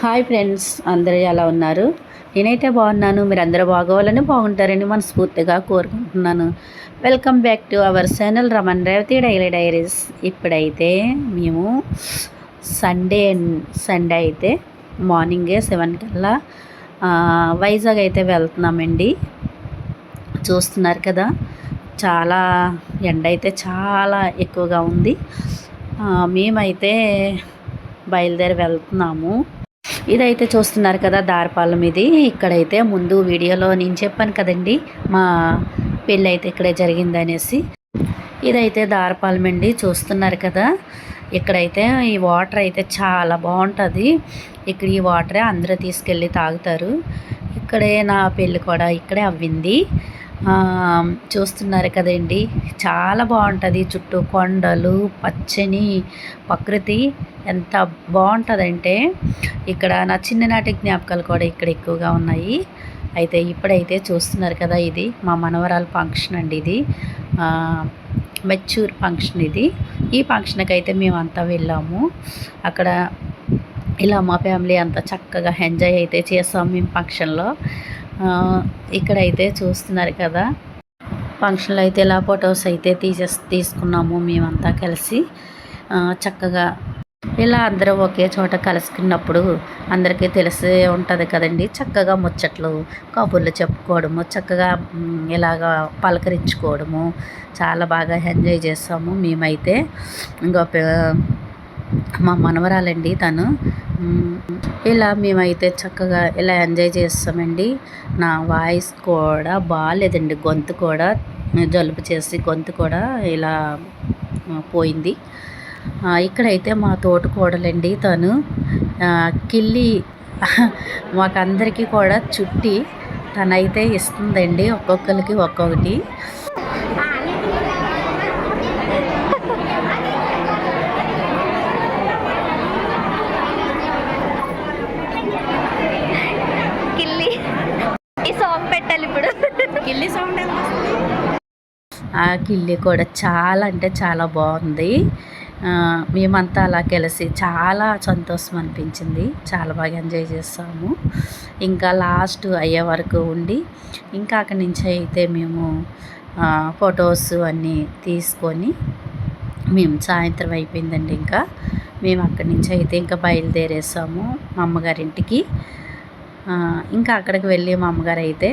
Hi friends, అందరూ ఎలా ఉన్నారు? నేనైతే బాగున్నాను. మీరు అందరూ బాగోవాలని బాగుంటారని మనస్ఫూర్తిగా కోరుకుంటున్నాను. Welcome back to our channel Raman Revathi daily diaries. ఇప్పుడైతే మేము సండే అయితే మార్నింగే 7 కల్లా వైజాగ్ అయితే వెళ్తున్నామండి. చూస్తున్నారు కదా, చాలా ఎండ అయితే చాలా ఎక్కువగా ఉంది. మేమైతే బయలుదేరి వెళ్తున్నాము. ఇదైతే చూస్తున్నారు కదా దారిపాలెం. ఇది ఇక్కడైతే ముందు వీడియోలో నేను చెప్పాను కదండి, మా పెళ్ళి అయితే ఇక్కడే జరిగిందనేసి. ఇదైతే దారిపాలెం అండి, చూస్తున్నారు కదా. ఇక్కడైతే ఈ వాటర్ అయితే చాలా బాగుంటుంది. ఇక్కడ ఈ వాటరే అందరూ తీసుకెళ్ళి తాగుతారు. ఇక్కడే నా పెళ్ళి కూడా ఇక్కడే అవ్వింది. చూస్తున్నారు కదండి, చాలా బాగుంటుంది. చుట్టూ కొండలు, పచ్చని ప్రకృతి ఎంత బాగుంటుందంటే ఇక్కడ నా చిన్ననాటి జ్ఞాపకాలు కూడా ఇక్కడ ఎక్కువగా ఉన్నాయి. అయితే ఇప్పుడైతే చూస్తున్నారు కదా, ఇది మా మనవరాల ఫంక్షన్ అండి. ఇది మెచ్యూర్ ఫంక్షన్. ఈ ఫంక్షన్కి అయితే మేమంతా వెళ్ళాము. అక్కడ ఇలా మా ఫ్యామిలీ అంతా చక్కగా ఎంజాయ్ అయితే చేసాము మేము ఫంక్షన్లో. ఇక్కడైతే చూస్తున్నారు కదా, ఫంక్షన్లో అయితే ఇలా ఫొటోస్ అయితే తీసుకున్నాము మేమంతా కలిసి. చక్కగా ఇలా అందరూ ఒకే చోట కలుసుకున్నప్పుడు అందరికీ తెలిసే ఉంటుంది కదండి. చక్కగా ముచ్చట్లు కబుర్లు చెప్పుకోవడము, చక్కగా ఇలాగా పలకరించుకోవడము చాలా బాగా ఎంజాయ్ చేస్తాము మేమైతే. ఇంకొక మా మనవరాలండి తను. ఇలా మేమైతే చక్కగా ఇలా ఎంజాయ్ చేస్తామండి. నా వాయిస్ కూడా బాగాలేదండి, గొంతు కూడా జలుబు చేసి గొంతు కూడా ఇలా పోయింది. ఇక్కడైతే మా తోటికోడలండి తను కిల్లి మాకందరికీ కూడా చుట్టి తనైతే ఇస్తుందండి, ఒక్కొక్కరికి ఒక్కొక్కటి. కిల్లి సౌండ్ ఆ కిల్లి కూడా చాలా అంటే చాలా బాగుంది. మేమంతా అలా కలిసి చాలా సంతోషం అనిపించింది. చాలా బాగా ఎంజాయ్ చేస్తాము. ఇంకా లాస్ట్ అయ్యే వరకు ఉండి ఇంకా అక్కడి నుంచి అయితే మేము ఫొటోస్ అన్నీ తీసుకొని మేము సాయంత్రం అయిపోయిందండి. ఇంకా మేము అక్కడి నుంచి అయితే ఇంకా బయలుదేరేసాము మా అమ్మగారింటికి. ఇంకా అక్కడికి వెళ్ళి మా అమ్మగారు అయితే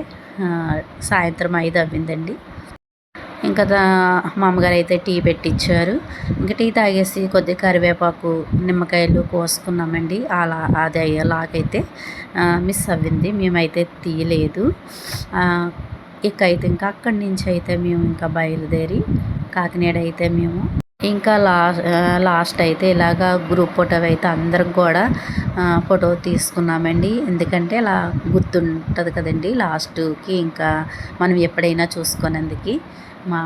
సాయంత్రం 5 అవ్విందండి. ఇంకా మా అమ్మగారు అయితే టీ పెట్టించారు. ఇంకా టీ తాగేసి కొద్దిగా కరివేపాకు నిమ్మకాయలు కోసుకున్నామండి. అది అలాగైతే మిస్ అవ్వింది, మేమైతే తీయలేదు. ఇంకా అక్కడి నుంచి అయితే మేము ఇంకా బయలుదేరి కాకినాడ అయితే మేము ఇంకా లాస్ట్ అయితే ఇలాగా గ్రూప్ ఫోటో అయితే అందరం కూడా ఫోటో తీసుకున్నామండి. ఎందుకంటే అలా గుర్తుంటుంది కదండి లాస్ట్కి, ఇంకా మనం ఎప్పుడైనా చూసుకునేందుకు మా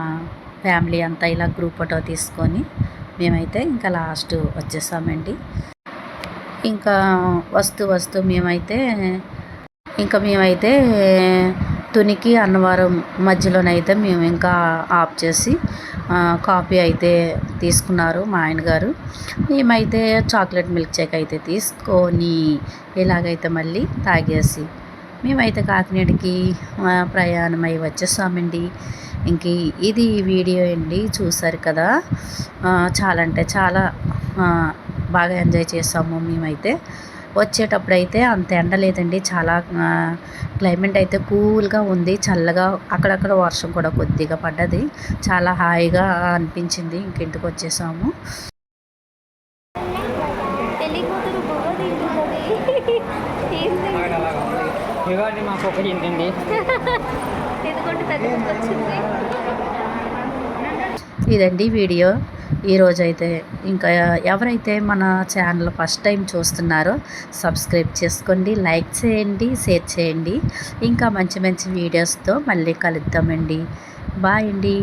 ఫ్యామిలీ అంతా ఇలా గ్రూప్ ఫోటో తీసుకొని మేమైతే ఇంకా లాస్ట్ వచ్చేసామండి. ఇంకా వస్తూ మేమైతే తునికి అన్నవరం మధ్యలోనైతే మేము ఇంకా ఆఫ్ చేసి కాఫీ అయితే తీసుకున్నారు మా ఆయన గారు. మేమైతే చాక్లెట్ మిల్క్ షేక్ అయితే తీసుకొని ఇలాగైతే మళ్ళీ తాగేసి మేమైతే కాకినాడకి ప్రయాణమై వచ్చేసామండి. ఇంక ఇది వీడియో అండి, చూసారు కదా. చాలా అంటే చాలా బాగా ఎంజాయ్ చేసాము మేమైతే. వచ్చేటప్పుడు అయితే అంత ఎండ లేదండి, చాలా క్లైమేట్ అయితే కూల్గా ఉంది, చల్లగా. అక్కడక్కడ వర్షం కూడా కొద్దిగా పడ్డది, చాలా హాయిగా అనిపించింది. ఇంటికి వచ్చేసాము. ఇదండి వీడియో ఈరోజైతే. ఇంకా ఎవరైతే మన ఛానల్ ఫస్ట్ టైం చూస్తున్నారో సబ్స్క్రైబ్ చేసుకోండి, లైక్ చేయండి, షేర్ చేయండి. ఇంకా మంచి మంచి వీడియోస్తో మళ్ళీ కలుద్దామండి. బాయ్ అండి.